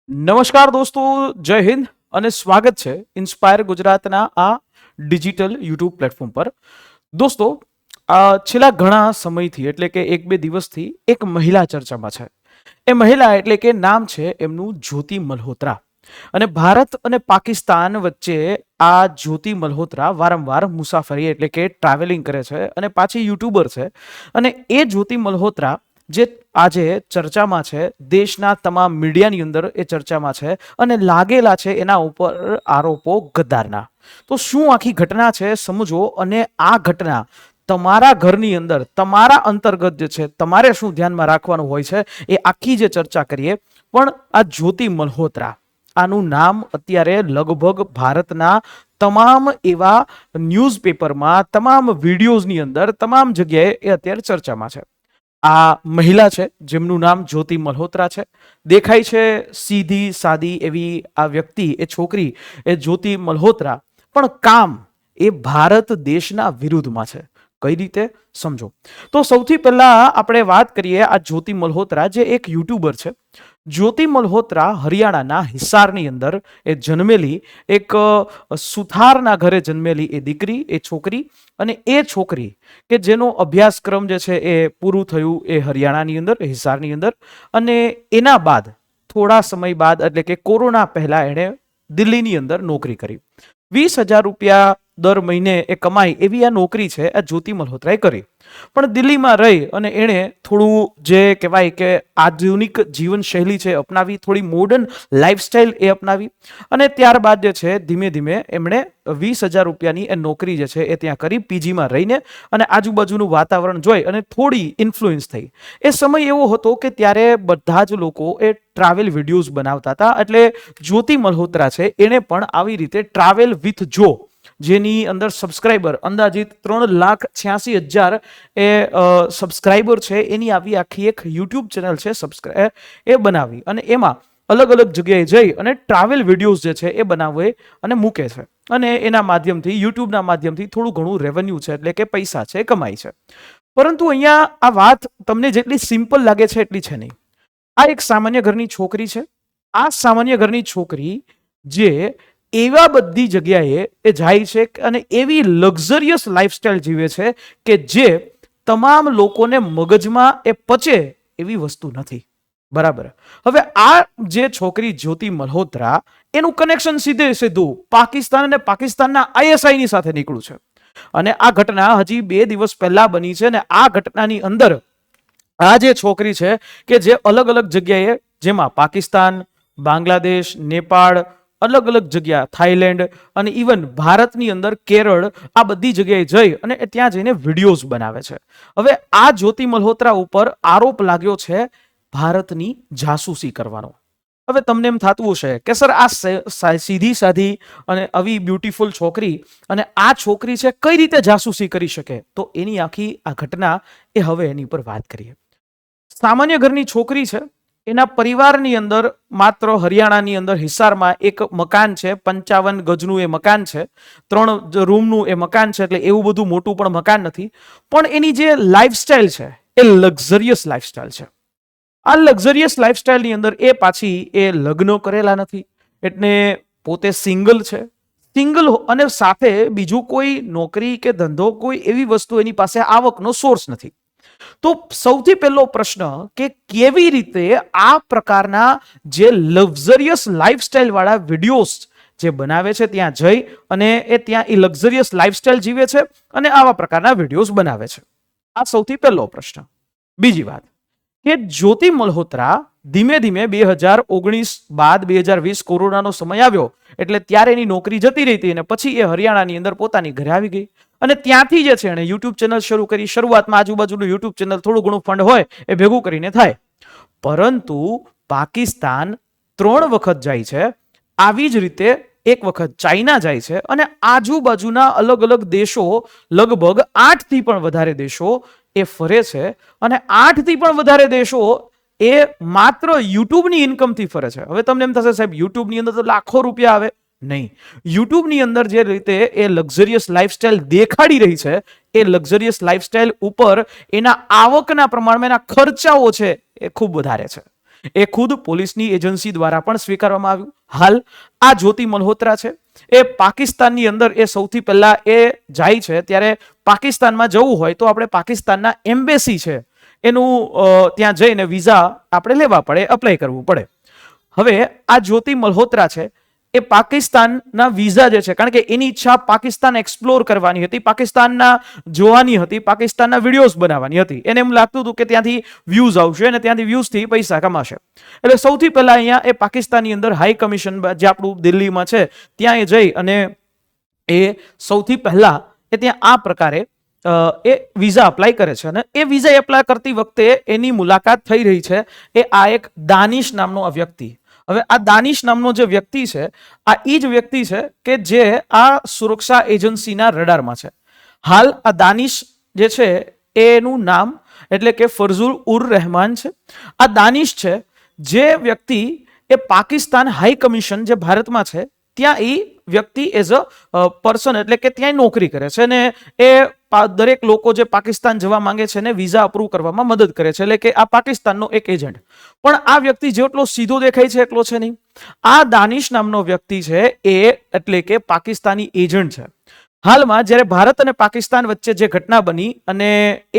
નમસ્કાર દોસ્તો, જય હિન્દ અને સ્વાગત છે ઇન્સ્પાયર ગુજરાતના આ ડિજિટલ યુટ્યુબ પ્લેટફોર્મ પર. દોસ્તો, છેલ્લા ઘણા સમયથી એટલે કે એક બે દિવસથી એક મહિલા ચર્ચામાં છે. એ મહિલા એટલે કે નામ છે એમનું જ્યોતિ મલ્હોત્રા. અને ભારત અને પાકિસ્તાન વચ્ચે આ જ્યોતિ મલ્હોત્રા વારંવાર મુસાફરી એટલે કે ટ્રાવેલિંગ કરે છે અને પાછી યુટ્યુબર છે. અને એ જ્યોતિ મલ્હોત્રા જે આજે ચર્ચામાં છે, દેશના તમામ મીડિયાની અંદર એ ચર્ચામાં છે અને લાગેલા છે એના ઉપર આરોપો ગદ્દારના. તો શું આખી ઘટના છે સમજો, અને આ ઘટના તમારા ઘરની અંદર તમારા અંતર્ગત જે છે તમારે શું ધ્યાનમાં રાખવાનું હોય છે એ આખી જે ચર્ચા કરીએ. પણ આ જ્યોતિ મલ્હોત્રા, આનું નામ અત્યારે લગભગ ભારતના તમામ એવા ન્યૂઝપેપરમાં, તમામ વિડીયોઝની અંદર, તમામ જગ્યાએ એ અત્યારે ચર્ચામાં છે. આ મહિલા છે જેમનું નામ જ્યોતિ મલ્હોત્રા છે. દેખાય છે સીધી સાદી એવી આ વ્યક્તિ, એ છોકરી, એ જ્યોતિ મલ્હોત્રા, પણ કામ એ ભારત દેશના વિરુદ્ધમાં છે. કઈ રીતે સમજો તો સૌથી પહેલા આપણે વાત કરીએ આ જ્યોતિ મલ્હોત્રા, જે એક યુટ્યુબર છે. જ્યોતિ મલ્હોત્રા હરિયાણાના હિસારની અંદર એ જન્મેલી એક સુથારના ઘરે જન્મેલી એ દીકરી, એ છોકરી. અને એ છોકરી કે જેનો અભ્યાસક્રમ જે છે એ પૂરું થયું એ હરિયાણાની અંદર, હિસારની અંદર. અને એના બાદ થોડા સમય બાદ એટલે કે કોરોના પહેલા એણે દિલ્હીની અંદર નોકરી કરી. 20,000 રૂપિયા દર મહિને એ કમાઈ એવી આ નોકરી છે આ જ્યોતિ મલ્હોત્રાએ કરી. પણ દિલ્હીમાં રહી અને એણે થોડું જે કહેવાય કે આધુનિક જીવનશૈલી છે અપનાવી, થોડી મોડર્ન લાઈફસ્ટાઈલ એ અપનાવી. અને ત્યારબાદ જે છે ધીમે ધીમે એમણે 20,000 રૂપિયાની એ નોકરી જે છે એ ત્યાં કરી, પીજીમાં રહીને. અને આજુબાજુનું વાતાવરણ જોઈ અને થોડી ઇન્ફ્લુઅન્સ થઈ. એ સમય એવો હતો કે ત્યારે બધા જ લોકો એ ટ્રાવેલ વિડીયોઝ બનાવતા હતા. એટલે જ્યોતિ મલ્હોત્રા છે એણે પણ આવી રીતે ટ્રાવેલ વિથ જો, જેની અંદર સબસ્ક્રાઈબર અંદાજિત 3,86,000 એ સબસ્ક્રાઈબર છે, એની આવી આખી એક યુટ્યુબ ચેનલ છે એ બનાવી. અને એમાં અલગ અલગ જગ્યાએ જઈ અને ટ્રાવેલ વિડીયોઝ જે છે એ બનાવે અને મૂકે છે. અને એના માધ્યમથી, યુટ્યુબના માધ્યમથી થોડું ઘણું રેવન્યુ છે એટલે કે પૈસા છે કમાય છે. પરંતુ અહીંયા આ વાત તમને જેટલી સિમ્પલ લાગે છે એટલી છે નહીં. આ એક સામાન્ય ઘરની છોકરી છે. આ સામાન્ય ઘરની છોકરી જે એવા બધી જગ્યાએ એ જાય છે અને એવી લક્ઝરિયસ લાઈફસ્ટાઈલ જીવે છે કે જે તમામ લોકોને મગજમાં એ પચે એવી વસ્તુ નથી. બરાબર. હવે આ જે છોકરી જ્યોતિ મલ્હોત્રા, એનું કનેક્શન સીધે સીધું પાકિસ્તાન અને પાકિસ્તાનના ISI ની સાથે નીકળ્યું છે. અને આ ઘટના હજી 2 દિવસ પહેલા બની છે. અને આ ઘટનાની અંદર આ જે છોકરી છે કે જે અલગ અલગ જગ્યાએ, જેમાં પાકિસ્તાન, બાંગ્લાદેશ, નેપાળ, અલગ અલગ જગ્યા, થાઈલેન્ડ અને ઇવન ભારતની અંદર કેરળ, આ બધી જગ્યાએ જઈ અને ત્યાં જઈને વિડીયોઝ બનાવે છે. હવે આ જ્યોતિ મલ્હોત્રા ઉપર આરોપ લાગ્યો છે ભારતની જાસૂસી કરવાનો. હવે તમને એમ થતું હશે કે સર, આ સીધી સાધી અને આવી બ્યુટીફુલ છોકરી, અને આ છોકરી છે કઈ રીતે જાસૂસી કરી શકે? તો એની આખી આ ઘટના એ હવે એની પર વાત કરીએ. સામાન્ય ઘરની છોકરી છે. એના પરિવારની અંદર માત્ર હરિયાણાની અંદર હિસારમાં એક મકાન છે, 55 ગજનું એ મકાન છે, 3 રૂમનું એ મકાન છે. એટલે એવું બધું મોટું પણ મકાન નથી. પણ એની જે લાઈફસ્ટાઈલ છે એ લક્ઝરિયસ લાઈફસ્ટાઈલ છે. આ લક્ઝરિયસ લાઈફસ્ટાઈલની અંદર એ પાછી એ લગ્ન કરેલા નથી, એટલે પોતે સિંગલ છે. સિંગલ અને સાથે બીજું કોઈ નોકરી કે ધંધો, કોઈ એવી વસ્તુ એની પાસે આવકનો સોર્સ નથી. તો સૌથી પહેલો પ્રશ્ન કે કેવી રીતે આ પ્રકારના જે લક્ઝરિયસ લાઈફસ્ટાઈલ વાળા વિડીયોઝ જે બનાવે છે ત્યાં જઈ અને એ ત્યાં એ લક્ઝરિયસ લાઈફસ્ટાઈલ જીવે છે અને આવા પ્રકારના વિડીયોઝ બનાવે છે? આ સૌથી પહેલો પ્રશ્ન. બીજી વાત કે જ્યોતિ મલ્હોત્રા ધીમે ધીમે 2019 બાદ 2020 કોરોનાનો સમય આવ્યો એટલે ત્યારે એની નોકરી જતી રહી હતી અને પછી એ હરિયાણાની અંદર પોતાની ઘરે આવી ગઈ. અને ત્યાંથી જે છે એણે યુટ્યુબ ચેનલ શરૂ કરી. શરૂઆતમાં આજુબાજુનું યુટ્યુબ ચેનલ થોડું ઘણું ફંડ હોય એ ભેગું કરીને થાય. પરંતુ પાકિસ્તાન 3 વખત જાય છે, આવી જ રીતે એક વખત ચાઇના જાય છે, અને આજુબાજુના અલગ અલગ દેશો, લગભગ 8 થી પણ વધારે દેશો એ ફરે છે. અને 8 થી પણ વધારે દેશો એ માત્ર યુટ્યુબની ઇન્કમથી ફરે છે. હવે તમને એમ થશે સાહેબ, યુટ્યુબની અંદર તો લાખો રૂપિયા આવે. નહીં, યુટ્યુબની અંદર જે રીતે એ લક્ઝરિયસ લાઈફસ્ટાઈલ દેખાડી રહી છે, એ લક્ઝરિયસ લાઈફસ્ટાઈલ ઉપર એના આવકના પ્રમાણમાં એના ખર્ચાઓ છે એ ખૂબ વધારે છે. એ ખુદ પોલીસની એજન્સી દ્વારા પણ સ્વીકારવામાં આવ્યું. હાલ આ જ્યોતિ મલ્હોત્રા છે એ પાકિસ્તાનની અંદર એ સૌથી પહેલા એ જાય છે ત્યારે પાકિસ્તાનમાં જવું હોય તો આપણે પાકિસ્તાનના એમ્બેસી છે એનું ત્યાં જઈને વિઝા આપણે લેવા પડે, અપ્લાય કરવું પડે. હવે આ જ્યોતિ મલ્હોત્રા છે એ પાકિસ્તાનના વિઝા જે છે, કારણ કે એની ઈચ્છા પાકિસ્તાન એક્સપ્લોર કરવાની હતી, પાકિસ્તાનના જોવાની હતી, પાકિસ્તાનના વિડીયોઝ બનાવવાની હતી. એને એમ લાગતું હતું કે ત્યાંથી વ્યૂઝ આવશે અને ત્યાંથી વ્યૂઝથી પૈસા કમાશે. એટલે સૌથી પહેલા અહીંયા એ પાકિસ્તાનની અંદર હાઈ કમિશન જે આપણું દિલ્હીમાં છે ત્યાં એ જઈ અને એ સૌથી પહેલા એ ત્યાં આ પ્રકારે એ વિઝા અપ્લાય કરે છે. અને એ વિઝા એપ્લાય કરતી વખતે એની મુલાકાત થઈ રહી છે એ આ એક દાનિશ નામનો વ્યક્તિ. હવે આ દાનિશ નામનો જે વ્યક્તિ છે આ એ જ વ્યક્તિ છે કે જે આ સુરક્ષા એજન્સીના રડારમાં છે. હાલ આ દાનિશ જે છે એનું નામ એટલે કે ફરઝુલ ઉર રહેમાન છે. આ દાનિશ છે જે વ્યક્તિ એ પાકિસ્તાન હાઈ કમિશન જે ભારતમાં છે ત્યાં એ વ્યક્તિ એઝ અ પર્સન એટલે કે ત્યાં નોકરી કરે છે અને એ દરેક લોકો જે પાકિસ્તાન જવા માંગે છે ને વિઝા અપ્રૂવ કરવામાં મદદ કરે છે. એટલે કે આ પાકિસ્તાનનો એક એજન્ટ. પણ આ વ્યક્તિ જેટલો સીધો દેખાય છે એટલો છે નહીં. આ દાનિશ નામનો વ્યક્તિ છે એ એટલે કે પાકિસ્તાની એજન્ટ છે. હાલમાં જ્યારે ભારત અને પાકિસ્તાન વચ્ચે જે ઘટના બની અને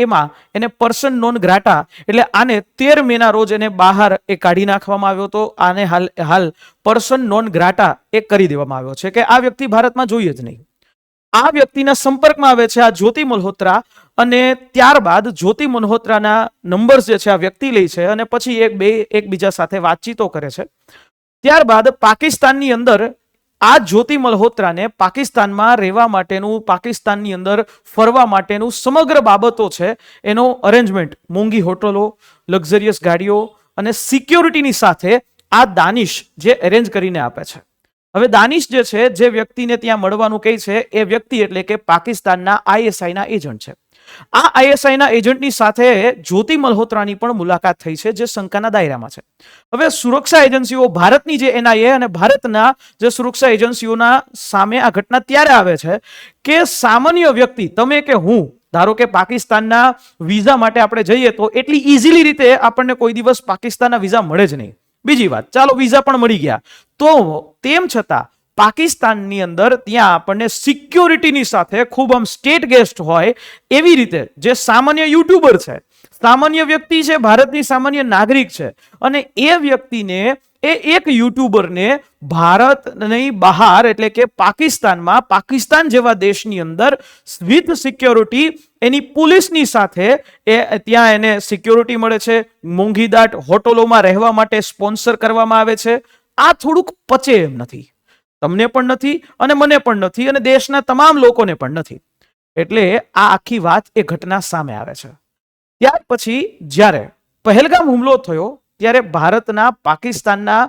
એમાં એને પર્સન નોન ગ્રાટા એટલે આને 13 મેના રોજ એને બહાર એ કાઢી નાખવામાં આવ્યો હતો. આને હાલ પર્સન નોન ગ્રાટા એ કરી દેવામાં આવ્યો છે કે આ વ્યક્તિ ભારતમાં જોઈએ જ નહીં. આ વ્યક્તિના સંપર્કમાં આવે છે આ જ્યોતિ મલ્હોત્રા અને ત્યારબાદ જ્યોતિ મલ્હોત્રાના નંબર્સ જે છે આ વ્યક્તિ લે છે અને પછી એકબીજા સાથે વાતચીતો કરે છે. ત્યારબાદ પાકિસ્તાનની અંદર આ જ્યોતિ મલ્હોત્રાને પાકિસ્તાનમાં રહેવા માટેનું, પાકિસ્તાનની અંદર ફરવા માટેનું સમગ્ર બાબતો છે એનો અરેન્જમેન્ટ, મોંઘી હોટલો, લક્ઝરિયસ ગાડીઓ અને સિક્યોરિટીની સાથે આ દાનિશ જે અરેન્જ કરીને આપે છે. હવે દાનિશ જે છે જે વ્યક્તિને ત્યાં મળવાનું કહે છે એ વ્યક્તિ એટલે કે પાકિસ્તાનના આઈએસઆઈના એજન્ટ છે. આ આઈએસઆઈના એજન્ટની સાથે જ્યોતિ મલ્હોત્રાની પણ મુલાકાત થઈ છે જે શંકાના દાયરામાં છે. હવે સુરક્ષા એજન્સીઓ ભારતની જે એનઆઈએ અને ભારતના જે સુરક્ષા એજન્સીઓના સામે આ ઘટના ત્યારે આવે છે કે સામાન્ય વ્યક્તિ તમે કે હું ધારો કે પાકિસ્તાનના વિઝા માટે આપણે જઈએ તો એટલી ઇઝીલી રીતે આપણને કોઈ દિવસ પાકિસ્તાનના વિઝા મળે જ નહીં. બીજી વાત, ચાલો વિઝા પણ મળી ગયા તો તેમ છતાં પાકિસ્તાનની અંદર ત્યાં આપણને સિક્યોરિટીની સાથે ખૂબ આમ સ્ટેટ ગેસ્ટ હોય એવી રીતે જે સામાન્ય યુટ્યુબર છે, સામાન્ય વ્યક્તિ છે, ભારતની સામાન્ય નાગરિક છે અને એ વ્યક્તિને એ એક યુટ્યુબરને ભારતની બહાર એટલે કે પાકિસ્તાનમાં, પાકિસ્તાન જેવા દેશની અંદર વિથ સિક્યોરિટી એની પોલીસની સાથે એ ત્યાં એને સિક્યોરિટી મળે છે, મોંઘીદાટ હોટલોમાં રહેવા માટે સ્પોન્સર કરવામાં આવે છે. આ થોડુંક પચે એમ નથી, તમને પણ નથી અને મને પણ નથી અને દેશના તમામ લોકોને પણ નથી. એટલે આ આખી વાત એ ઘટના સામે આવે છે. ત્યાર પછી જ્યારે પહેલગામ હુમલો થયો ત્યારે ભારતના પાકિસ્તાનના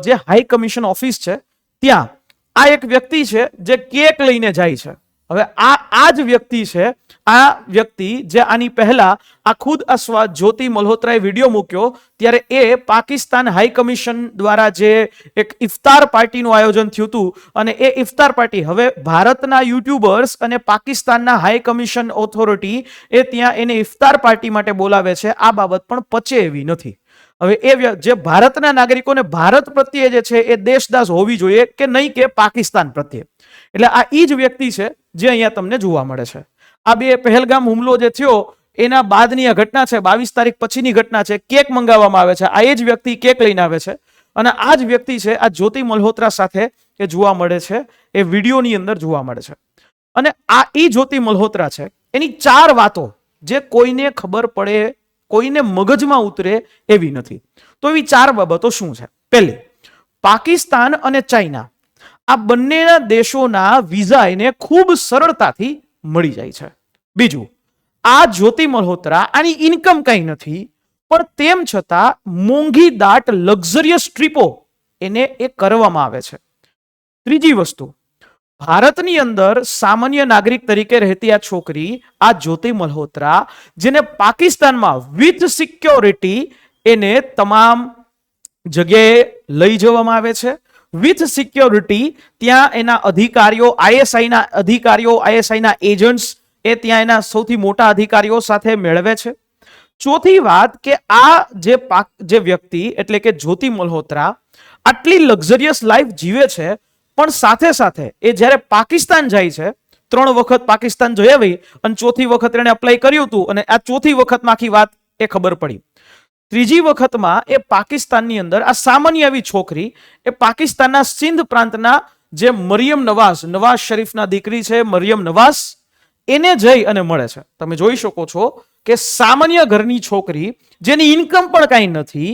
જે હાઈ કમિશન ઓફિસ છે ત્યાં આ એક વ્યક્તિ છે જે કેક લઈને જાય છે. હવે આ જ વ્યક્તિ છે, આ વ્યક્તિ જે આની પહેલા આ ખુદ જ્યોતિ મલ્હોત્રાએ વિડીયો મૂક્યો ત્યારે એ પાકિસ્તાન હાઈ કમિશન દ્વારા જે એક ઇફતાર પાર્ટીનું આયોજન થયું હતું અને એ ઇફતાર પાર્ટી હવે ભારતના યુટ્યુબર્સ અને પાકિસ્તાનના હાઈ કમિશન ઓથોરિટી એ ત્યાં એને ઇફતાર પાર્ટી માટે બોલાવે છે. આ બાબત પણ પચે એવી નથી. હવે એ જે ભારતના નાગરિકોને ભારત પ્રત્યે જે છે એ દેશદાસ હોવી જોઈએ કે નહીં કે પાકિસ્તાન પ્રત્યે. એટલે આ એ જ વ્યક્તિ છે જે અહીંયા તમને જોવા મળે છે. આ બે પહેલગામ હુમલો જે થયો એના બાદની આ ઘટના છે, 22 તારીખ પછીની ઘટના છે. કેક મંગાવવામાં આવે છે, આ એ જ વ્યક્તિ કેક લઈને આવે છે અને આ જ વ્યક્તિ છે આ જ્યોતિ મલ્હોત્રા સાથે એ જોવા મળે છે, એ વિડીયોની અંદર જોવા મળે છે. અને આ એ જ્યોતિ મલ્હોત્રા છે એની 4 વાતો જે કોઈને ખબર પડે, કોઈને મગજમાં ઉતરે એવી નથી. તો એવી 4 બાબતો શું છે? પહેલી, પાકિસ્તાન અને ચાઇના આ બંનેના દેશોના વિઝા એને ખૂબ સરળતાથી મળી જાય છે. બીજું, આ જ્યોતિ મલ્હોત્રા આની ઇન્કમ કઈ નથી પણ તેમ છતાં મોંઘી દાટ લક્ઝરિયસ ટ્રીપો એને એ કરવામાં આવે છે. ત્રીજી વસ્તુ, ભારતની અંદર સામાન્ય નાગરિક તરીકે રહેતી આ છોકરી આ જ્યોતિ મલ્હોત્રા જેને પાકિસ્તાનમાં વિથ સિક્યોરિટી એને તમામ જગ્યાએ લઈ જવામાં આવે છે. વિથ સિક્યોરિટી ત્યાં એના અધિકારીઓ, આઈએસઆઈના અધિકારીઓ, આઈએસઆઈના એજન્ટ્સ એ ત્યાં એના સૌથી મોટા અધિકારીઓ સાથે મેળવે છે. ચોથી વાત કે આ જે વ્યક્તિ એટલે કે જ્યોતિ મલ્હોત્રા આટલી લક્ઝરિયસ લાઈફ જીવે છે, પણ સાથે સાથે એ જ્યારે પાકિસ્તાન જાય છે, 3 વખત પાકિસ્તાન જઈ આવી અને ચોથી વખત એને અપ્લાય કર્યું હતું, અને આ ચોથી વખતમાં આખી વાત એ ખબર પડી. ત્રીજી વખતમાં એ પાકિસ્તાનની અંદર આ સામાન્ય એવી છોકરી એ પાકિસ્તાનના સિંધ પ્રાંતના જે મરિયમ નવાઝ શરીફના દીકરી છે મરિયમ નવાઝ, એને જઈ અને મળે છે. તમે જોઈ શકો છો કે સામાન્ય ઘરની છોકરી જેની ઇન્કમ પણ કાંઈ નથી,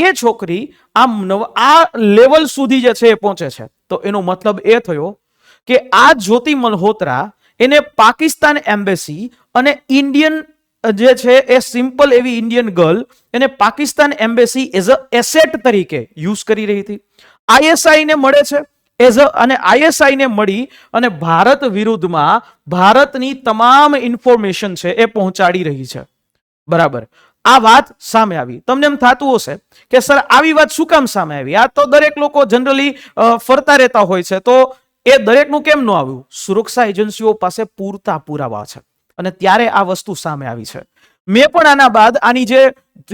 એ છોકરી આ લેવલ સુધી જે છે એ પહોંચે છે. તો એનો મતલબ એ થયો કે આ જ્યોતિ મલ્હોત્રા એને પાકિસ્તાન એમ્બેસી અને ઇન્ડિયન જે છે એ સિમ્પલ એવી ઇન્ડિયન ગર્લ એને Pakistan embassy as a asset તરીકે યુઝ કરી રહી હતી. આઈએસઆઈ ને મળે છે અને આઈએસઆઈ ને મળી અને ભારત વિરુદ્ધમાં ભારતની તમામ ઇન્ફોર્મેશન છે એ પહોંચાડી રહી છે. બરાબર, આ વાત સામે આવી. તમને એમ થતું હશે કે સર આવી વાત શું કામ સામે આવી? આ તો દરેક લોકો જનરલી ફરતા રહેતા હોય છે, તો એ દરેકનું કેમ ન આવ્યું? સુરક્ષા એજન્સીઓ પાસે પૂરતા પુરાવા છે અને ત્યારે આ વસ્તુ સામે આવી છે. મેં પણ આના બાદ આની જે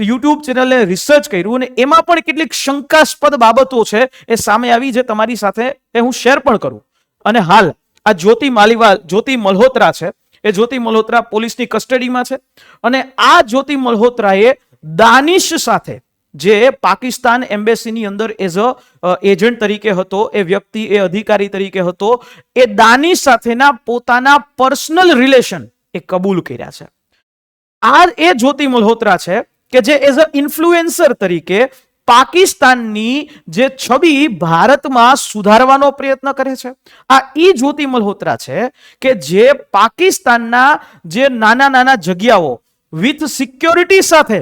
યુટ્યુબ ચેનલે રિસર્ચ કર્યું અને એમાં પણ કેટલીક શંકાસ્પદ બાબતો છે એ સામે આવી, જે તમારી સાથે હું શેર પણ કરું. અને હાલ આ જ્યોતિ મલ્હોત્રા છે, એ જ્યોતિ મલ્હોત્રા પોલીસની કસ્ટડીમાં છે અને આ જ્યોતિ મલ્હોત્રાએ દાનિશ સાથે, જે પાકિસ્તાન એમ્બેસીની અંદર એઝ અ એજન્ટ તરીકે હતો, એ વ્યક્તિ એ અધિકારી તરીકે હતો, એ દાનિશ સાથેના પોતાના પર્સનલ રિલેશન એ કબૂલ કર્યા છે. આ એ જ્યોતિ મલ્હોત્રા છે કે જે એઝ અ ઇન્ફ્લુએન્સર તરીકે પાકિસ્તાનની જે છબી ભારતમાં સુધારવાનો પ્રયત્ન કરે છે. આ ઈ જ્યોતિ મલ્હોત્રા છે કે જે પાકિસ્તાનના જે નાના જગ્યાઓ વિથ સિક્યોરિટી સાથે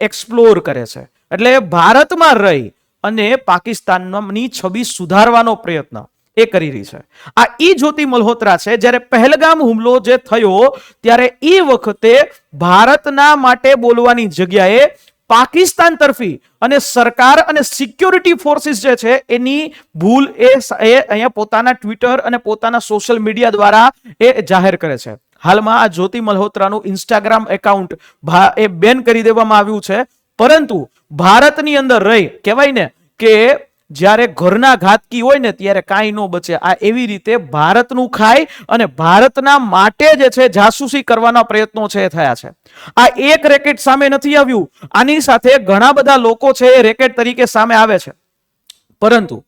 એક્સપ્લોર કરે છે. એટલે ભારતમાં રહી અને પાકિસ્તાનની છબી સુધારવાનો પ્રયત્ન એ કરી રહી છે. આ ઈ જ્યોતિ મલ્હોત્રા છે. જ્યારે પહેલગામ હુમલો જે થયો ત્યારે એ વખતે ભારતના માટે બોલવાની જગ્યાએ પાકિસ્તાન તરફી અને સરકાર અને સિક્યોરિટી ફોર્સિસ જે છે એની ભૂલ એ અહીંયા પોતાના ટ્વિટર અને પોતાના સોશિયલ મીડિયા દ્વારા એ જાહેર કરે છે. હાલમાં આ જ્યોતિ મલ્હોત્રાનું ઇન્સ્ટાગ્રામ એકાઉન્ટ એ બેન કરી દેવામાં આવ્યું છે, પરંતુ ભારતની અંદર રહી કહેવાય ને કે જ્યારે ઘરના ઘાતકી હોય ને ત્યારે કાંઈ ન બચે. આ એવી રીતે ભારતનું ખાય અને ભારતના માટે જે છે જાસૂસી કરવાના પ્રયત્નો છે એ થયા છે. આ એક રેકેટ સામે નથી આવ્યું, આની સાથે ઘણા બધા લોકો છે એ રેકેટ તરીકે સામે આવે છે. પરંતુ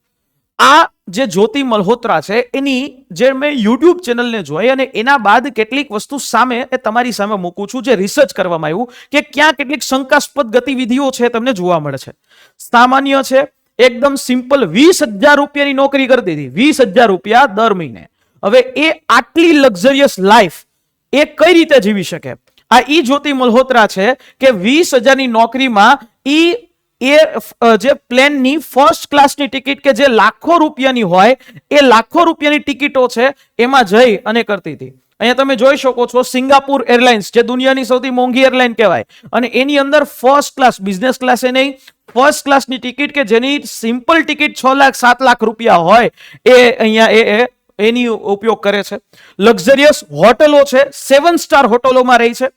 આ જે જ્યોતિ મલ્હોત્રા છે એની જે મેં યુટ્યુબ ચેનલને જોઈ અને એના બાદ કેટલીક વસ્તુ સામે એ તમારી સામે મૂકું છું, જે રિસર્ચ કરવામાં આવ્યું કે ક્યાં કેટલીક શંકાસ્પદ ગતિવિધિઓ છે તમને જોવા મળે છે. સામાન્ય છે, એકદમ સિમ્પલ 20,000 રૂપિયાની નોકરી કરતી હતી, 20,000 રૂપિયા દર મહિને. હવે એ આટલી લક્ઝરિયસ લાઈફ એ કઈ રીતે જીવી શકે? આ ઈ જ્યોતિ મલ્હોત્રા છે કે 20,000ની નોકરીમાં જે પ્લેનની ફર્સ્ટ ક્લાસની ટિકિટ કે જે લાખો રૂપિયાની હોય, એ લાખો રૂપિયાની ટિકિટો છે એમાં જઈ અને કરતી હતી. અહીંયા તમે જોઈ શકો છો સિંગાપુર એરલાઇન્સ, જે દુનિયાની સૌથી મોંઘી એરલાઇન કહેવાય, અને એની અંદર ફર્સ્ટ ક્લાસ, બિઝનેસ ક્લાસ એ નહીં, ફર્સ્ટ ક્લાસની ટિકિટ કે જેની સિમ્પલ ટિકિટ 6 લાખ 7 લાખ રૂપિયા હોય એ અહીંયા એની ઉપયોગ કરે છે. લક્ઝરિયસ હોટલો છે, 7 સ્ટાર હોટલોમાં રહી છે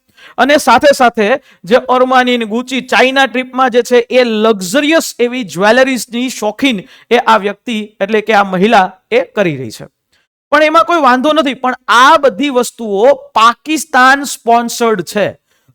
અને સાથે સાથે જે અરમાની ગુચી ચાઇના ટ્રીપમાં જે છે એ લક્ઝરિયસ એવી જ્વેલરીઝની શોખીન એ આ વ્યક્તિ એટલે કે આ મહિલા એ કરી રહી છે. પણ એમાં કોઈ વાંધો નથી, પણ આ બધી વસ્તુઓ પાકિસ્તાન સ્પોન્સર્ડ છે.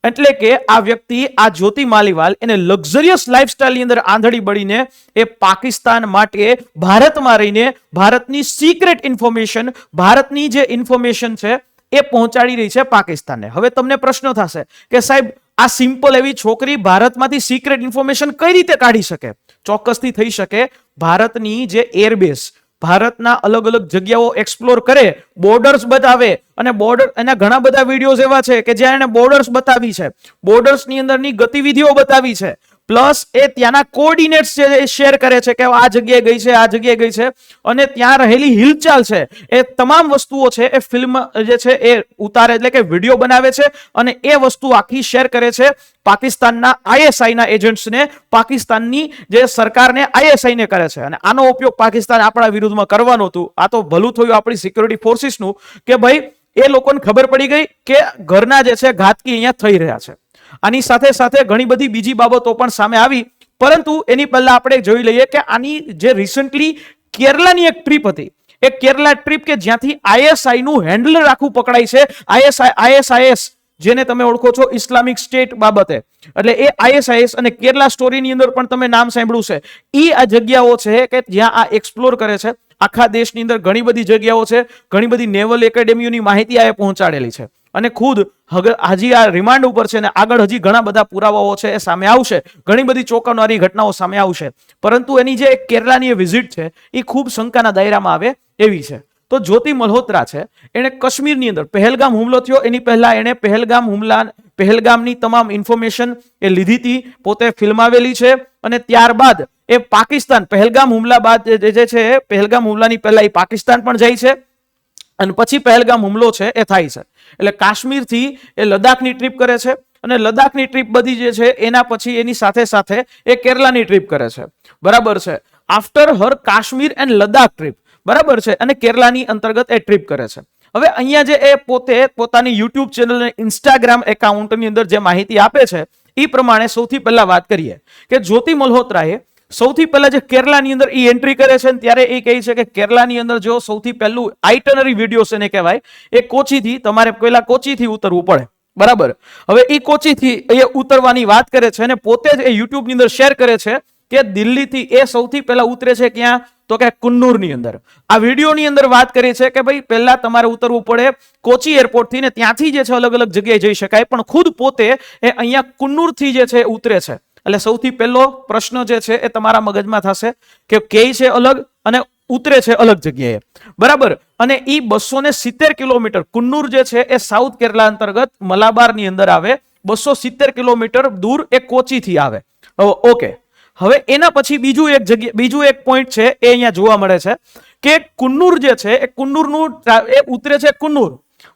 એટલે કે આ વ્યક્તિ, આ જ્યોતિ માલીવાલ, એને લક્ઝરિયસ લાઈફસ્ટાઈલની અંદર આંધળી બળીને એ પાકિસ્તાન માટે ભારતમાં રહીને ભારતની સિક્રેટ ઇન્ફોર્મેશન, ભારતની જે ઇન્ફોર્મેશન છે એ પહોંચાડી રહી છે પાકિસ્તાનને. હવે તમને પ્રશ્ન થશે કે સાહેબ આ સિમ્પલ એવી છોકરી ભારતમાંથી સિક્રેટ ઇન્ફોર્મેશન કઈ રીતે કાઢી શકે? ચોક્કસથી થઈ શકે. ભારતની જે એરબેઝ, ભારતના અલગ અલગ જગ્યાઓ એક્સપ્લોર કરે, બોર્ડર્સ બતાવે, અને બોર્ડર એના ઘણા બધા વિડીયોઝ એવા છે કે જ્યાં એને બોર્ડર્સ બતાવી છે, બોર્ડર્સની અંદરની ગતિવિધિઓ બતાવી છે, પ્લસ એ ત્યાંના કોઓર્ડિનેટ્સ છે એ શેર કરે છે કે આ જગ્યાએ ગઈ છે, આ જગ્યાએ ગઈ છે, અને ત્યાં રહેલી હિલચાલ છે એ તમામ વસ્તુઓ છે એ ફિલ્મ જે છે એ ઉતારે, એટલે કે વિડીયો બનાવે છે અને એ વસ્તુ આખી શેર કરે છે પાકિસ્તાનના આઈએસઆઈના એજન્ટ્સને, પાકિસ્તાનની જે સરકારને, આઈએસઆઈને કરે છે. અને આનો ઉપયોગ પાકિસ્તાન આપણા વિરુદ્ધમાં કરવાનું હતું. આ તો ભલું થયું આપણી સિક્યોરિટી ફોર્સિસનું કે ભાઈ એ લોકોને ખબર પડી ગઈ કે ઘરના જે છે ઘાતકી અહીંયા થઈ રહ્યા છે. આની સાથે સાથે ઘણી બધી બીજી બાબતો પણ સામે આવી, પરંતુ એની પહેલા આપણે જોઈ લઈએ કે આની જે રિસન્ટલી કેરલાની એક ટ્રીપ હતી, એ કેરલા ટ્રીપ કે જ્યાંથી આઈએસઆઈ નું હેન્ડલ રાખવું પકડાય છે, આઈએસઆઈએસ જેને તમે ઓળખો છો ઇસ્લામિક સ્ટેટ બાબતે, એટલે એ આઈએસઆઈએસ અને કેરલા સ્ટોરીની અંદર પણ તમે નામ સાંભળ્યું છે. ઈ આ જગ્યાઓ છે કે જ્યાં આ એક્સપ્લોર કરે છે. આખા દેશની અંદર ઘણી બધી જગ્યાઓ છે, ઘણી બધી નેવલ એકેડેમીઓની માહિતી આ પહોંચાડેલી છે, અને ખુદ હજી આ રિમાન્ડ ઉપર છે, અને આગળ હજી ઘણા બધા પુરાવાઓ છે એ સામે આવશે, ઘણી બધી ચોંકાવનારી ઘટનાઓ સામે આવશે, પરંતુ એની જે કેરલાની વિઝિટ છે એ ખૂબ શંકાના દાયરામાં આવે એવી છે. તો જ્યોતિ મલ્હોત્રા છે, એણે કાશ્મીરની અંદર પહેલગામ હુમલો થયો એની પહેલા એણે પહેલગામની તમામ ઇન્ફોર્મેશન એ લીધી હતી, પોતે ફિલ્માવેલી છે, અને ત્યારબાદ એ પાકિસ્તાન પહેલગામ હુમલા બાદ જે છે પહેલગામ હુમલાની પહેલા એ પાકિસ્તાન પણ જાય છે, અને પછી પહેલગામ હુમલો છે એ થાય છે. એટલે કાશ્મીરથી એ લદ્દાખની ટ્રીપ કરે છે, અને લદ્દાખની ટ્રીપ બધી જે છે એના પછી એની સાથે સાથે એ કેરલાની ટ્રીપ કરે છે, બરાબર છે. After Har Kashmir and Ladakh trip, બરાબર છે, અને કેરલાની અંતર્ગત એ ટ્રીપ કરે છે. હવે અહીંયા જે એ પોતે પોતાની યુટ્યુબ ચેનલ અને ઇન્સ્ટાગ્રામ એકાઉન્ટની અંદર જે માહિતી આપે છે એ પ્રમાણે સૌથી પહેલા વાત કરીએ કે જ્યોતિ મલ્હોત્રાએ સૌથી પહેલા જે કેરલાની અંદર એ એન્ટ્રી કરે છે, ત્યારે એ કહે છે કે કેરલાની અંદર જો સૌથી પહેલું આઇટનરી વિડીયો છે ને કહેવાય, એ કોચીથી તમારે પહેલા કોચીથી ઉતરવું પડે, બરાબર. હવે એ કોચીથી એ ઉતરવાની વાત કરે છે, અને પોતે જ એ યુટ્યુબની અંદર શેર કરે છે કે દિલ્હીથી એ સૌથી પહેલા ઉતરે છે ક્યાં, તો કે કુન્નુરની અંદર. આ વિડીયોની અંદર વાત કરી છે કે ભાઈ પહેલા તમારે ઉતરવું પડે કોચી એરપોર્ટથી, ને ત્યાંથી જે છે અલગ અલગ જગ્યાએ જઈ શકાય, પણ ખુદ પોતે એ અહીંયા કુન્નુરથી જે છે ઉતરે છે. એટલે સૌથી પહેલો પ્રશ્ન જે છે એ તમારા મગજમાં થશે કે કે છે અલગ અને ઉતરે છે અલગ જગ્યાએ, બરાબર. અને એ 270 કિલોમીટર કુન્નુર જે છે એ સાઉથ કેરલા અંતર્ગત મલાબારની અંદર આવે, 270 કિલોમીટર દૂર એ કોચીથી આવે. ઓકે, હવે એના પછી બીજું એક પોઈન્ટ છે એ અહીંયા જોવા મળે છે કે કુન્નુર જે છે એ કુન્નુરનું એ ઉતરે છે કુન્નુર,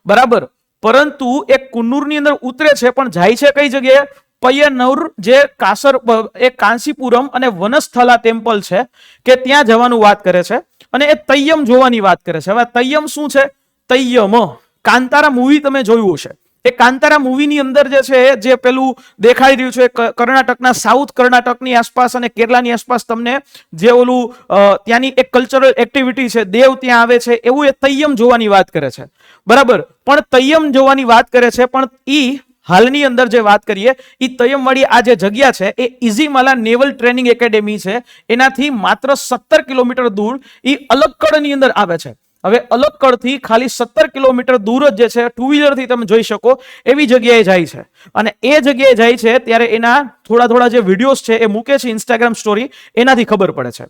બરાબર, પરંતુ એ કુન્નુરની અંદર ઉતરે છે પણ જાય છે કઈ જગ્યાએ, પય્યનૂર જે કાંસીપુરમ અને વનસ્થલા ટેમ્પલ છે કે ત્યાં જવાનું વાત કરે છે, અને એ તૈયમ જોવાની વાત કરે છે. હવે તૈયમ શું છે? તૈયમ કાંતારા મૂવી તમે જોયું હશે, એ કાંતારા મૂવીની અંદર જે છે જે પેલું દેખાઈ રહ્યું છે કર્ણાટકના સાઉથ કર્ણાટકની આસપાસ અને કેરલાની આસપાસ તમને જે ઓલું ત્યાંની એક કલ્ચરલ એક્ટિવિટી છે, દેવ ત્યાં આવે છે, એવું એ તૈયમ જોવાની વાત કરે છે, બરાબર. પણ તૈયમ જોવાની વાત કરે છે, પણ ઈ હાલની અંદર જે વાત કરીએ એ તૈયમવાળી આ જે જગ્યા છે એ ઇઝીમાલા નેવલ ટ્રેનિંગ એકેડેમી છે, એનાથી માત્ર 17 કિલોમીટર દૂર એ અલક્કડની અંદર આવે છે. હવે અલક્કડથી ખાલી 17 કિલોમીટર દૂર જ જે છે ટુ વ્હીલરથી તમે જોઈ શકો એવી જગ્યાએ જાય છે, અને એ જગ્યાએ જાય છે ત્યારે એના થોડા જે વિડીયોઝ છે એ મૂકે છે ઇન્સ્ટાગ્રામ સ્ટોરી, એનાથી ખબર પડે છે.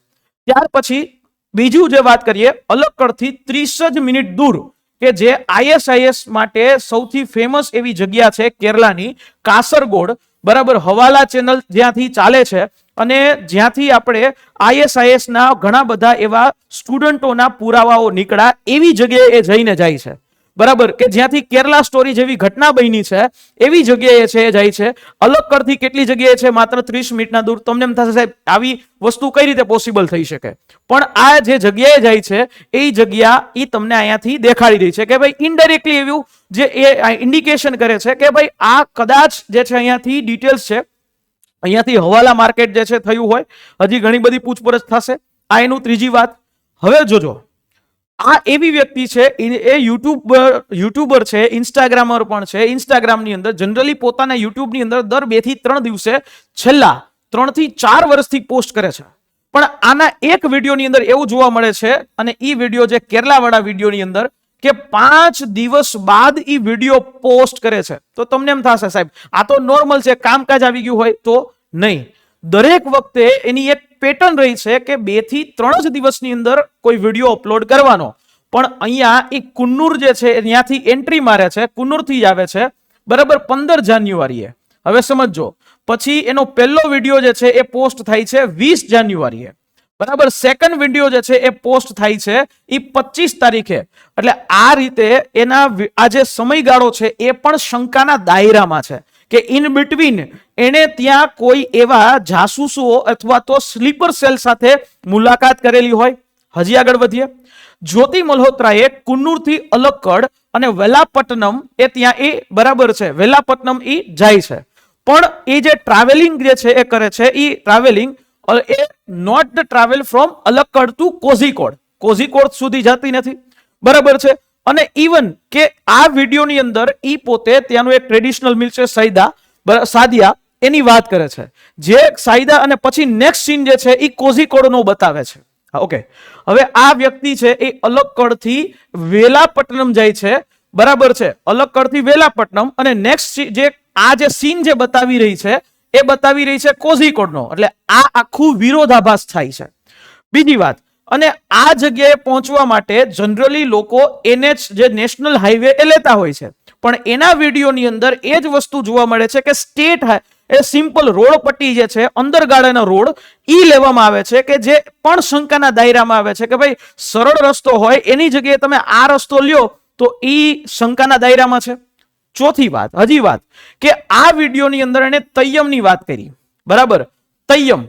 ત્યાર પછી બીજું જે વાત કરીએ, અલક્કડથી 30 જ મિનિટ દૂર કે જે આઈએસઆઈએસ માટે સૌથી ફેમસ એવી જગ્યા છે કેરલાની કાસરગોડ, બરાબર, હવાલા ચેનલ જ્યાંથી ચાલે છે, અને જ્યાંથી આપણે આઈએસઆઈએસ ના ઘણા બધા એવા સ્ટુડન્ટોના પુરાવાઓ નીકળ્યા એવી જગ્યાએ એ જઈને જાય છે, બરાબર, કે જ્યાંથી કેરલા સ્ટોરી જેવી ઘટના બની છે એવી જગ્યાએ છે એ જાય છે. અલક્કડથી કેટલી જગ્યાએ છે? માત્ર 30 મિનિટના દૂર. તમને એમ થશે સાહેબ આવી વસ્તુ કઈ રીતે પોસિબલ થઈ શકે, પણ આ જે જગ્યાએ જાય છે એ જગ્યા એ તમને અહીંયાથી દેખાડી રહી છે કે ભાઈ ઇનડાયરેક્ટલી એવું જે એ ઇન્ડિકેશન કરે છે કે ભાઈ આ કદાચ જે છે અહીંયાથી ડિટેલ્સ છે, અહીંયાથી હવાલા માર્કેટ જે છે થયું હોય, હજી ઘણી બધી પૂછપરછ થશે. આ એનું ત્રીજી વાત. હવે જોજો, આ એવી વ્યક્તિ છે એ યુટ્યુબર છે, ઇન્સ્ટાગ્રામર પણ છે. ઇન્સ્ટાગ્રામની અંદર જનરલી પોતાના યુટ્યુબની અંદર દર 2 થી 3 દિવસે છેલ્લા 3 થી 4 વર્ષથી પોસ્ટ કરે છે, પણ આના એક વિડીયોની અંદર એવું જોવા મળે છે, અને એ વિડીયો જે કેરલાવાળા વિડીયોની અંદર કે 5 દિવસ બાદ એ વિડીયો પોસ્ટ કરે છે. તો તમને એમ થશે સાહેબ આ તો નોર્મલ છે, કામકાજ આવી ગયું હોય, તો નહીં. દરેક વખતે એની એક પેટર્ન રહી છે કે 2 થી 3 જ દિવસની અંદર કોઈ વિડીયો અપલોડ કરવાનો. પણ અહીંયા એ કુન્નુર જે છે ત્યાંથી એન્ટ્રી મારે છે, કુન્નુરથી જ આવે છે, બરાબર, 15 જાન્યુઆરીએ. હવે સમજો, પછી એનો પહેલો વિડીયો જે છે એ પોસ્ટ થાય છે 20 જાન્યુઆરીએ, બરાબર. સેકન્ડ વિડીયો જે છે એ પોસ્ટ થાય છે એ 25 તારીખે. એટલે આ રીતે એના આ જે સમયગાળો છે એ પણ શંકાના દાયરામાં છે કે ઇન બિટવીન એને ત્યાં કોઈ એવા જાસૂસો અથવા તો સ્લીપર સેલ સાથે મુલાકાત કરેલી હોય. હજી આગળ વધીએ. જ્યોતિ મલ્હોત્રાએ કુન્નુરથી અલક્કડ અને વેલાપટ્ટનમ એ ત્યાં એ બરાબર છે, વેલાપટ્ટનમ એ જાય છે. પણ એ જે ટ્રાવેલિંગ જે છે એ કરે છે, એ ટ્રાવેલિંગ એ not the travel from Alakkad to Kozhikode સુધી જતી નથી, બરાબર છે. અને ઇવન કે આ વિડીયોની અંદર ઈ પોતે ત્યાંનું એક ટ્રેડિશનલ મિલ છે સાદિયા, એની વાત કરે છે, જે સાયદા અને પછી નેક્સ્ટ સીન જે છે એ કોઝીકોડનો બતાવે છે. ઓકે, હવે આ વ્યક્તિ છે એ અલક્કડથી વેલાપટ્ટનમ જાય છે, બરાબર છે, અલક્કડથી વેલાપટ્ટનમ, અને નેક્સ્ટ જે આ જે સીન જે બતાવી રહી છે એ બતાવી રહી છે કોઝીકોડનો. એટલે આ આખું વિરોધાભાસ થાય છે. બીજી વાત, અને આ જગ્યાએ પહોંચવા માટે જનરલી લોકો NH જે નેશનલ હાઈવે એ લેતા હોય છે, પણ એના વિડીયોની અંદર એ જ વસ્તુ જોવા મળે છે કે સ્ટેટ એ સિમ્પલ રોડ પટ્ટી જે છે, અંદર ગાળાનો રોડ ઈ લેવામાં આવે છે, કે જે પણ શંકાના દાયરામાં આવે છે કે ભાઈ સરળ રસ્તો હોય એની જગ્યાએ તમે આ રસ્તો લ્યો તો ઈ શંકાના દાયરામાં છે. ચોથી વાત, હજી વાત, કે આ વિડીયોની અંદર એને તૈયમની વાત કરી, બરાબર, તૈયમ.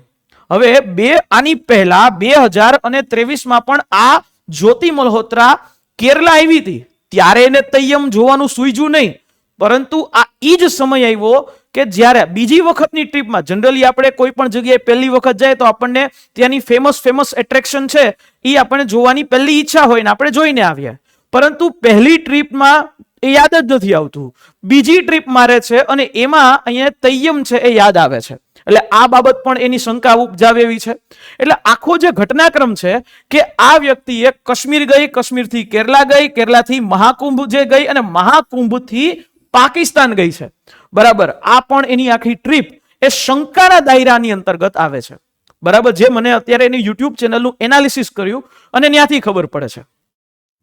હવે આની પહેલા 2023માં પણ આ જ્યોતિ મલ્હોત્રા કેરલા આવી હતી, ત્યારે એને તૈયમ જોવાનું સૂઝ્યું નહીં, પરંતુ આ ઈ જ સમય આવ્યો કે જ્યારે બીજી વખતની ટ્રીપમાં, જનરલી આપણે કોઈ પણ જગ્યાએ પહેલી વખત જાય તો આપણને ત્યાંની ફેમસ એટ્રેક્શન છે એ આપણને જોવાની પહેલી ઈચ્છા હોય ને આપણે જોઈને આવીએ, પરંતુ પહેલી ટ્રીપમાં એ યાદ જ નથી આવતું, બીજી ટ્રીપ મારે છે અને એમાં અહીંયા તૈયમ છે એ યાદ આવે છે. એટલે આ બાબત પણ એની શંકા ઉપજાવે એવી છે. એટલે આખો જે ઘટનાક્રમ છે કે આ વ્યક્તિએ કાશ્મીર ગઈ, કાશ્મીરથી કેરલા ગઈ, કેરલાથી મહાકુંભ જે ગઈ, અને મહાકુંભથી પાકિસ્તાન ગઈ છે, બરાબર. આ પણ એની આખી ટ્રીપ એ શંકાના દાયરાની અંતર્ગત આવે છે, બરાબર, જે મને અત્યારે એની યુટ્યુબ ચેનલનું એનાલિસિસ કર્યું અને ત્યાંથી ખબર પડે છે.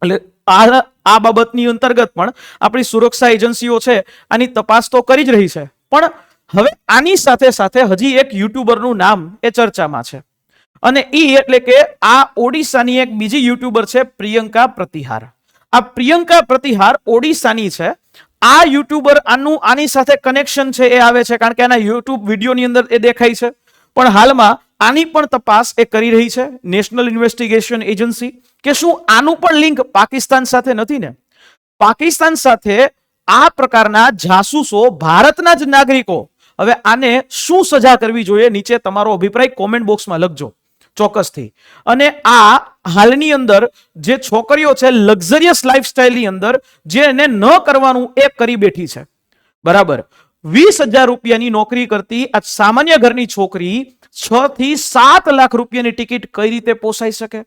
એટલે આ બાબતની અંતર્ગત પણ આપણી સુરક્ષા એજન્સીઓ છે આની તપાસ તો કરી જ રહી છે. પણ હવે આની સાથે સાથે હજી એક યુટ્યુબરનું નામ એ ચર્ચામાં છે, અને ઈ એટલે કે આ ઓડિશાની એક બીજી યુટ્યુબર છે પ્રિયંકા પ્રતિહાર. આ પ્રિયંકા પ્રતિહાર ઓડિશાની છે. આ યુટ્યુબર આની સાથે કનેક્શન છે એ આવે છે કારણ કે આના યુટ્યુબ વિડીયોની અંદર એ દેખાય છે. પણ હાલમાં આની પણ તપાસ એ કરી રહી છે નેશનલ ઇન્વેસ્ટિગેશન એજન્સી, કે શું આનું પણ લિંક પાકિસ્તાન સાથે નથી ને? પાકિસ્તાન સાથે આ પ્રકારના જાસૂસો ભારતના જ નાગરિકો, હવે આને શું સજા કરવી જોઈએ? નીચે તમારો અભિપ્રાય કોમેન્ટ બોક્સમાં લખજો ચોક્કસથી. અને આ હાલની અંદર જે છોકરીઓ છે લક્ઝરિયસ લાઈફસ્ટાઈલની અંદર જે એને ન કરવાનું એ કરી બેઠી છે, બરાબર. 20,000 રૂપિયાની નોકરી કરતી આ સામાન્ય ઘરની છોકરી 6 થી 7 લાખ રૂપિયાની ટિકિટ કઈ રીતે પોસાઈ શકે?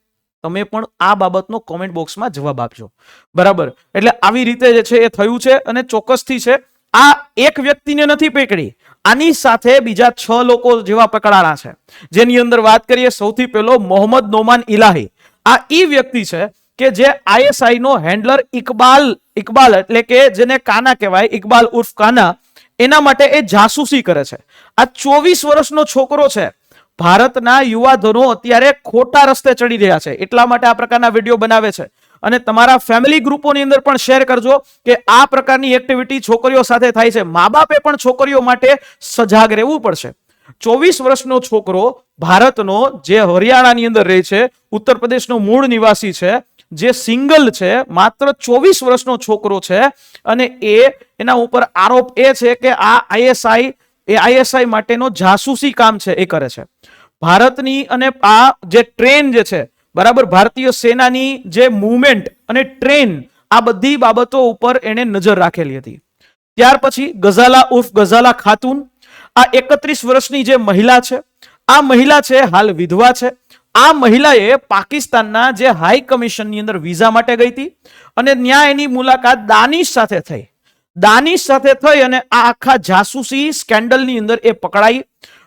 તમે પણ આ બાબતનો કોમેન્ટ બોક્સમાં જવાબ આપજો, બરાબર. એટલે આવી રીતે જે છે એ થયું છે, અને ચોક્કસથી છે આ એક વ્યક્તિને નથી પકડી, આની સાથે બીજા 6 લોકો જેવા પકડાણા છે, જેની અંદર વાત કરીએ સૌથી પહેલો મોહમ્મદ નોમાન ઇલાહી. આ ઈ વ્યક્તિ છે કે જે ISI નો હેન્ડલર ઇકબાલ એટલે કે જેને કાના કહેવાય, ઇકબાલ ઉર્ફ કાના, એના માટે એ જાસૂસી કરે છે. આ 24 વર્ષનો છોકરો છે. ભારતના યુવાધનો અત્યારે ખોટા રસ્તે ચડી રહ્યા છે, એટલા માટે આ પ્રકારના વિડીયો બનાવે છે. અને તમારા ફેમિલી ગ્રુપોની અંદર પણ શેર કરજો કે આ પ્રકારની એક્ટિવિટી છોકરીઓ સાથે થાય છે. મા બાપે પણ છોકરીઓ માટે સજાગ રહેવું પડશે. 24 વર્ષનો છોકરો ભારતનો, જે હરિયાણાની અંદર રહે છે, ઉત્તર પ્રદેશનો મૂળ નિવાસી છે, જે સિંગલ છે, માત્ર 24 વર્ષનો છોકરો છે, અને એના ઉપર આરોપ એ છે કે આ ISI માટેનો જાસૂસી કામ છે એ કરે છે. ભારતની અને આ જે ટ્રેન જે છે, બરાબર, ભારતીય સેનાની જે મૂવમેન્ટ અને ટ્રેન, આ બધી બાબતો ઉપર એને નજર રાખેલી હતી. ત્યાર પછી ગઝાલા ઉર્ફ ગઝાલા ખાતુન, આ 31 વર્ષની જે મહિલા છે, આ મહિલા છે હાલ વિધવા છે. આ મહિલાએ પાકિસ્તાનના જે હાઈ કમિશનની અંદર વિઝા માટે ગઈ હતી, અને ત્યાં એની મુલાકાત દાનિશ સાથે થઈ. દાનિશ સાથે થઈ અને આ આખા જાસૂસી સ્કેન્ડલની અંદર એ પકડાઈ,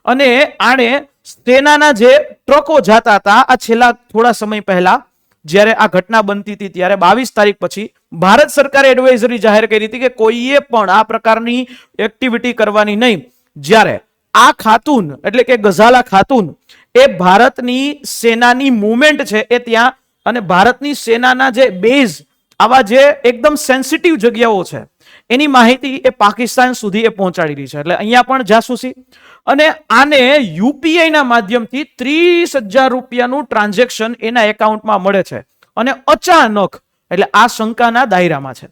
અને આણે સેનાના જે ટ્રકો જતા હતા, આ છેલ્લા થોડા સમય પહેલા જ્યારે આ ઘટના બનતી હતી ત્યારે 22 તારીખ પછી ભારત સરકારે એડવાઇઝરી જાહેર કરી હતી કે કોઈએ પણ આ પ્રકારની એક્ટિવિટી કરવાની નહીં. જ્યારે આ ખાતુન એટલે કે ગઝાલા ખાતુન એ ભારતની સેનાની મૂવમેન્ટ છે એ ત્યાં, અને ભારતની સેનાના જે બેઝ, આવા જે એકદમ સેન્સિટિવ જગ્યાઓ છે, એની માહિતી એ પાકિસ્તાન સુધી એ પહોંચાડી રહી છે. એટલે અહીંયા પણ જાસૂસી, અને આને UPI ના માધ્યમથી 30,000 રૂપિયાનું ટ્રાન્ઝેક્શન એના એકાઉન્ટમાં મળે છે, અને અચાનક, એટલે આ શંકાના દાયરામાં છે.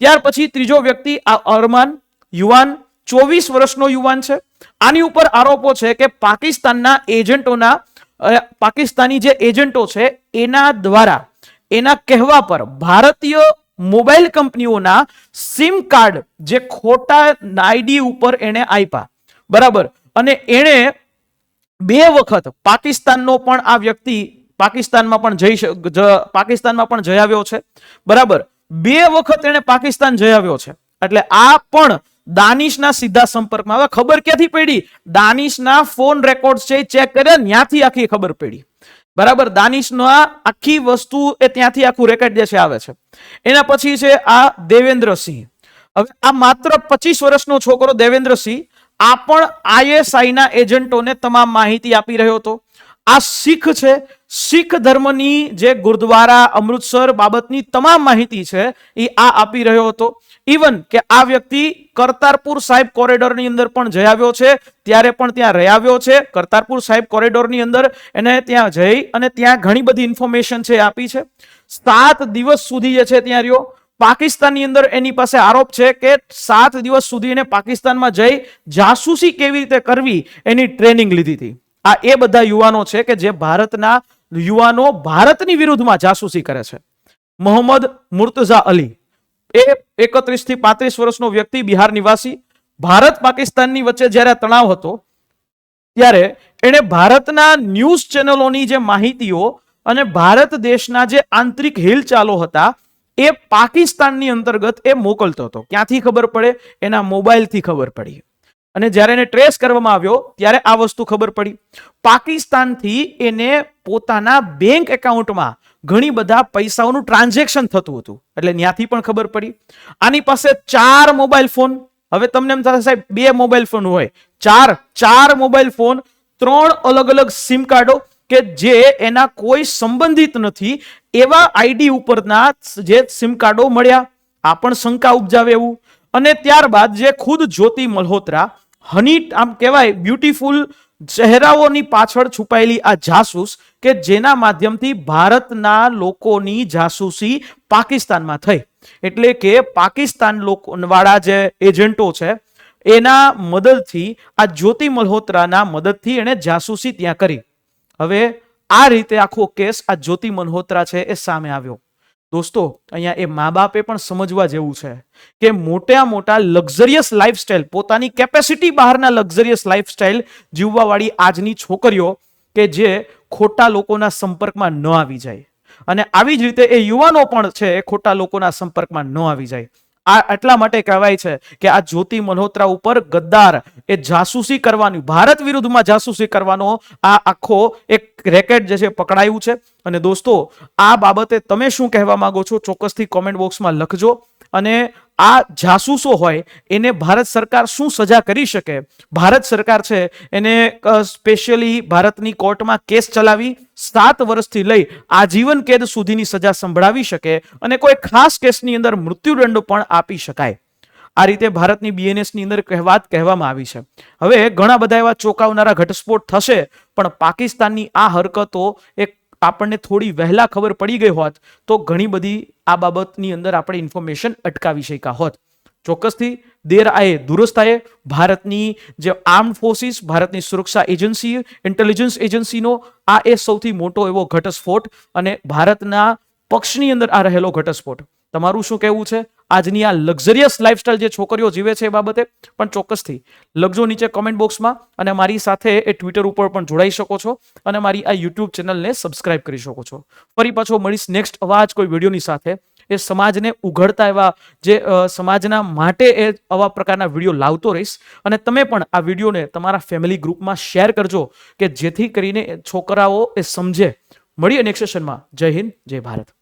ત્યાર પછી ત્રીજો વ્યક્તિ આ અરમાન, યુવાન, 24 વર્ષનો યુવાન છે. આની ઉપર આરોપો છે કે પાકિસ્તાનના એજન્ટોના પાકિસ્તાની જે એજન્ટો છે એના દ્વારા એના કહેવા પર ભારતીય મોબાઈલ કંપનીઓના સિમ કાર્ડ જે ખોટા આઈડી ઉપર એને આપ્યા, બરાબર, અને એણે 2 વખત પાકિસ્તાનનો પણ આ વ્યક્તિ પાકિસ્તાનમાં પણ જઈ આવ્યો છે, બરાબર, 2 વખત એને પાકિસ્તાન જઈ આવ્યો છે. એટલે આ પણ દાનિશના સીધા સંપર્કમાં. હવે ખબર ક્યાંથી પડી? દાનિશના ફોન રેકોર્ડ છે ચેક કર્યા, ત્યાંથી આખી ખબર પડી, બરાબર. દાનિશના આખી વસ્તુ એ ત્યાંથી આખું રેકોર્ડ જે છે આવે છે. એના પછી છે આ દેવેન્દ્રસિંહ. હવે આ માત્ર 25 વર્ષનો છોકરો દેવેન્દ્રસિંહ આ પણ ISI ના એજન્ટોને તમામ માહિતી આપી રહ્યો હતો. આ શીખ છે, શીખ ધર્મની જે ગુરુદ્વારા અમૃતસર બાબતની તમામ માહિતી છે એ આ આપી રહ્યો હતો. ઇવન કે આ વ્યક્તિ કરતારપુર સાહિબ કોરિડોરની અંદર પણ જઈ આવ્યો છે, ત્યારે પણ ત્યાં રહી આવ્યો છે. કરતારપુર સાહિબ કોરિડોરની અંદર એને ત્યાં જઈ અને ત્યાં ઘણી બધી ઇન્ફોર્મેશન છે આપી છે. 7 દિવસ સુધી જે છે ત્યાં રહ્યો. પાકિસ્તાનની અંદર એની પાસે આરોપ છે કે 7 દિવસ સુધી એને પાકિસ્તાનમાં જઈ જાસૂસી કેવી રીતે કરવી એની ટ્રેનિંગ લીધી હતી. આ એ બધા યુવાનો છે કે જે ભારતના યુવાનો ભારતની વિરુદ્ધમાં જાસૂસી કરે છે. મોહમ્મદ મુર્તઝા અલી એ 31 થી 35 વર્ષનો વ્યક્તિ, બિહાર નિવાસી. ભારત પાકિસ્તાનની વચ્ચે જ્યારે તણાવ હતો ત્યારે એણે ભારતના ન્યૂઝ ચેનલોની જે માહિતીઓ અને ભારત દેશના જે આંતરિક હિલચાલો હતા એ પાકિસ્તાનની અંતર્ગત એ મોકલતો હતો. ક્યાંથી ખબર પડે? એના મોબાઈલથી ખબર પડી. અને જ્યારે એને ટ્રેસ કરવામાં આવ્યો ત્યારે આ વસ્તુ ખબર પડી. પાકિસ્તાનથી એને પોતાના બેંક એકાઉન્ટમાં ઘણી બધા પૈસાઓનું ટ્રાન્ઝેક્શન થતું હતું, એટલે ત્યાંથી પણ ખબર પડી. આની પાસે 4 મોબાઈલ ફોન. હવે તમને એમ થશે સાહેબ 2 મોબાઈલ ફોન હોય, 4 મોબાઈલ ફોન, 3 અલગ અલગ સિમ કાર્ડો કે જે એના કોઈ સંબંધિત નથી એવા આઈડી ઉપરના જે સિમ કાર્ડો મળ્યા. આ પણ શંકા ઉપજાવે એવું. અને ત્યારબાદ જે ખુદ જ્યોતિ મલ્હોત્રા, હની આમ કહેવાય બ્યુટીફુલ ચહેરાઓની પાછળ છુપાયેલી આ જાસૂસ કે જેના માધ્યમથી ભારતના લોકોની જાસૂસી પાકિસ્તાનમાં થઈ. એટલે કે પાકિસ્તાન વાળા જે એજન્ટો છે એના મદદથી આ જ્યોતિ મલ્હોત્રાના મદદથી એને જાસૂસી ત્યાં કરી. હવે આ રીતે આખો કેસ આ જ્યોતિ મલ્હોત્રા છે એ સામે આવ્યો. દોસ્તો, અહીંયા એ મા બાપે પણ સમજવા જેવું છે કે મોટા લક્ઝરિયસ લાઈફસ્ટાઈલ, પોતાની કેપેસિટી બહારના લક્ઝરિયસ લાઈફસ્ટાઈલ જીવવાવાળી આજની છોકરીઓ કે જે ખોટા લોકોના સંપર્કમાં ન આવી જાય, અને આવી જ રીતે એ યુવાનો પણ છે એ ખોટા લોકોના સંપર્કમાં ન આવી જાય. આ એટલા માટે કહેવાય છે કે આ જ્યોતિ મલ્હોત્રા ઉપર ગદ્દાર એ જાસૂસી કરવાની, ભારત વિરુદ્ધમાં જાસૂસી કરવાનો આ આખો એક રેકેટ જે છે પકડાયું છે. અને દોસ્તો, આ બાબતે તમે શું કહેવા માંગો છો ચોક્કસથી કોમેન્ટ બોક્સમાં લખજો. અને આ જાસૂસો હોય એને ભારત સરકાર શું સજા કરી શકે? ભારત સરકાર છે એને સ્પેશિયલી ભારતની કોર્ટમાં કેસ ચલાવી 7 વર્ષથી લઈ આજીવન કેદ સુધીની સજા સંભળાવી શકે અને કોઈ ખાસ કેસની અંદર મૃત્યુદંડ પણ આપી શકાય. આ રીતે ભારતની BNS ની અંદર વાત કહેવામાં આવી છે. હવે ઘણા બધા એવા ચોંકાવનારા ઘટસ્ફોટ થશે, પણ પાકિસ્તાનની આ હરકતો એક આપણને થોડી વહેલા ખબર પડી ગઈ હોત તો ઘણી બધી આ બાબતની અંદર આપણે ઇન્ફોર્મેશન અટકાવી શક્યા હોત. ચોક્કસથી દેર આયે દુરસ્ત આયે. ભારતની જે આર્મ્ડ ફોર્સિસ, ભારતની સુરક્ષા એજન્સી, ઇન્ટેલિજન્સ એજન્સીનો આ એ સૌથી મોટો એવો ઘટસ્ફોટ અને ભારતના પક્ષની અંદર આ રહેલો ઘટસ્ફોટ. તમારું શું કહેવું છે આજની આ લક્ઝરિયસ લાઈફસ્ટાઈલ જે છોકરીઓ જીવે છે એ બાબતે? પણ ચોક્કસથી લખજો નીચે કોમેન્ટ બોક્સમાં. અને મારી સાથે એ ટ્વિટર ઉપર પણ જોડાઈ શકો છો અને મારી આ યુટ્યુબ ચેનલને સબસ્ક્રાઇબ કરી શકો છો. ફરી પાછો મળીશ નેક્સ્ટ અવાજ કોઈ વિડીયોની સાથે. એ સમાજને ઉઘડતા એવા જે સમાજના માટે એ આવા પ્રકારના વિડીયો લાવતો રહીશ. અને તમે પણ આ વિડીયોને તમારા ફેમિલી ગ્રુપમાં શેર કરજો કે જેથી કરીને છોકરાઓ એ સમજે. મળીએ નેક્સ્ટ સેશનમાં. જય હિન્દ, જય ભારત.